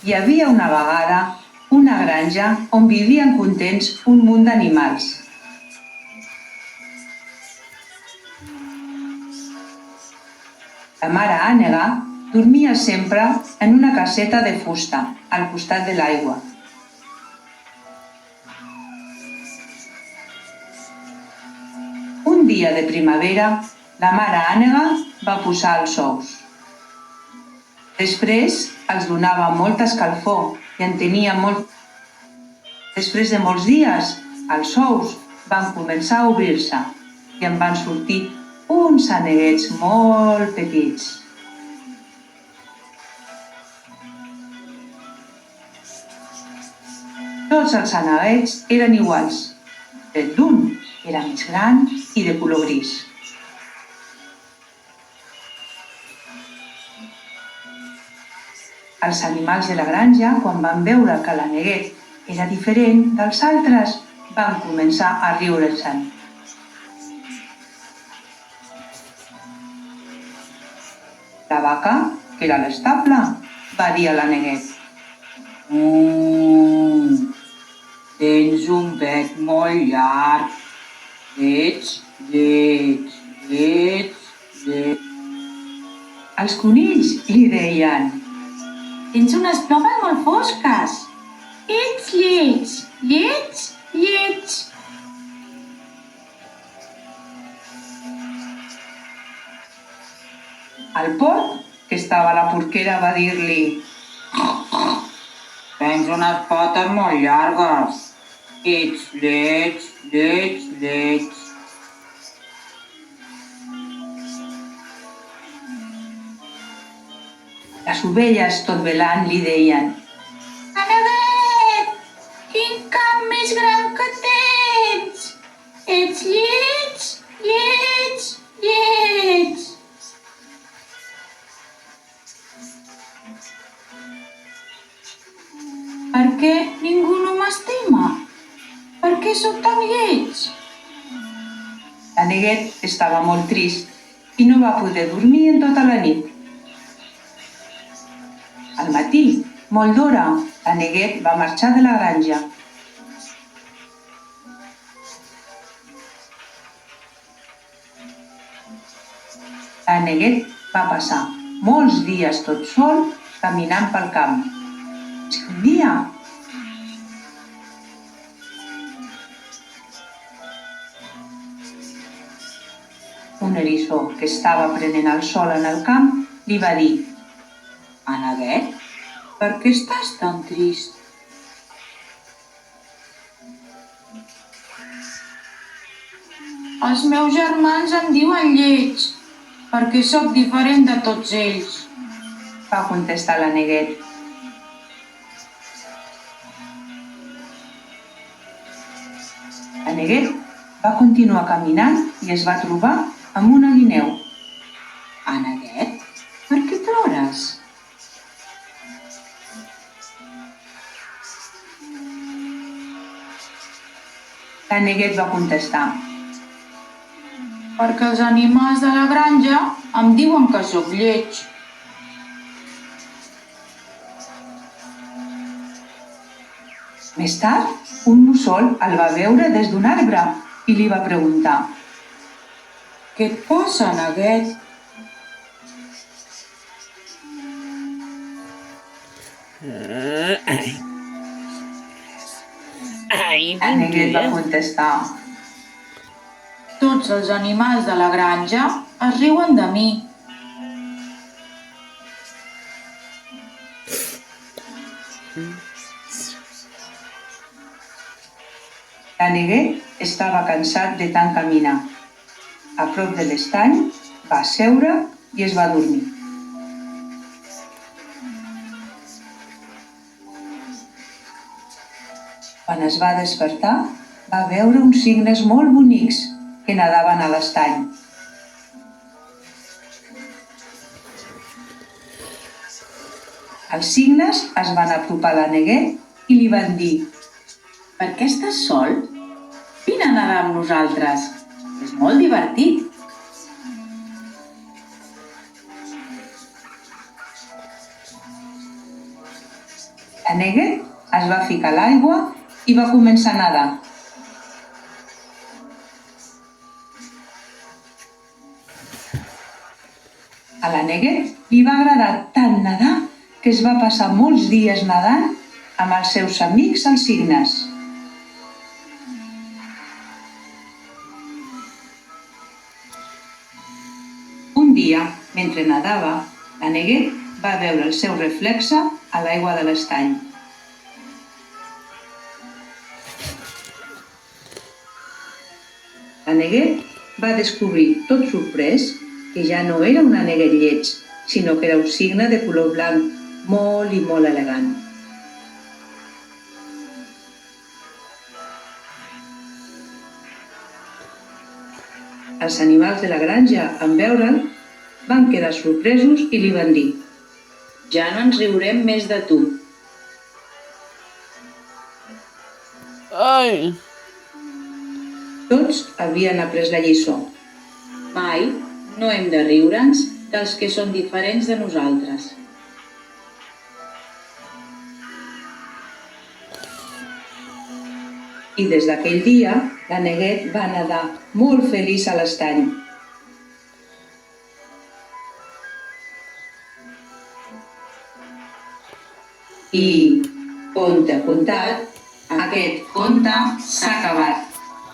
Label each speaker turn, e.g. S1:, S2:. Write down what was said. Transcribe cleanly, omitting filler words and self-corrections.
S1: Hi havia una vegada una granja on vivien contents un munt d'animals. La mare ànega dormia sempre en una caseta de fusta al costat de l'aigua. Un dia de primavera, la mare ànega va posar els ous. Després els donava molta escalfor i en tenia molt. Després de molts dies, els ous van començar a obrir-se i en van sortir uns aneguets molt petits. Tots els aneguets eren iguals, tret d'un era més gran i de color gris. Els animals de la granja, quan van veure que l'aneguet era diferent dels altres, van començar a riure-se'n. La vaca, que era a l'estable, va dir a l'aneguet:
S2: Tens un bec molt llarg. Lleig, lleig, lleig, lleig.
S1: Els conills li deien:
S3: Tens unes plomes molt fosques. Ets lleig, lleig, lleig.
S1: El porc, que estava a la porquera, va dir-li:
S2: Tens unes potes molt llargues. Ets lleig, lleig, lleig.
S1: Les ovelles, tot belant, li deien:
S3: Aneguet, quin cap més gran que tens. Ets lleig, lleig, lleig. Per què ningú no m'estima? Per què sóc tan lleig?
S1: L'aneguet estava molt trist i no va poder dormir en tota la nit. Al matí, molt d'hora, l'aneguet va marxar de la granja. L'aneguet va passar molts dies tot sol caminant pel camp. Fins que un dia un eriçó que estava prenent el sol en el camp li va dir:
S2: Aneguet, per què estàs tan trist?
S3: Els meus germans em diuen lleig, perquè sóc diferent de tots ells.
S1: Va contestar l'aneguet. L'aneguet va continuar caminant i es va trobar amb una guineu.
S2: Aneguet, per què plores?
S1: L'aneguet va contestar:
S3: Perquè els animals de la granja em diuen que sóc lleig.
S1: Més tard, un mussol el va veure des d'un arbre i li va preguntar:
S2: Què et passa, Aneguet?
S1: L'aneguet va contestar:
S3: Tots els animals de la granja es riuen de mi.
S1: L'aneguet estava cansat de tant caminar. A prop de l'estany va seure i es va dormir. Quan es va despertar, va veure uns cignes molt bonics que nadaven a l'estany. Els cignes es van apropar a l'aneguet i li van dir:
S2: Per què estàs sol? Vine a nedar amb nosaltres. És molt divertit.
S1: Neguet es va ficar a l'aigua i va començar a nedar. A la Neguet li va agradar tant nedar que es va passar molts dies nedant amb els seus amics als cignes. Un dia, mentre nedava, la Neguet va veure el seu reflexe a l'aigua de l'estany. La Neguet va descobrir, tot sorprès, que ja no era una neguet lleig, sinó que era un cigne de color blanc, molt i molt elegant. Els animals de la granja, en veure'l, van quedar sorpresos i li van dir:
S2: Ja no ens riurem més de tu.
S4: Ai!
S1: Tots havien après la lliçó.
S2: Mai no hem de riure'ns dels que són diferents de nosaltres.
S1: I des d'aquell dia, la Neguet va nedar molt feliç a l'estany. I, conte contat, aquest conte s'ha acabat.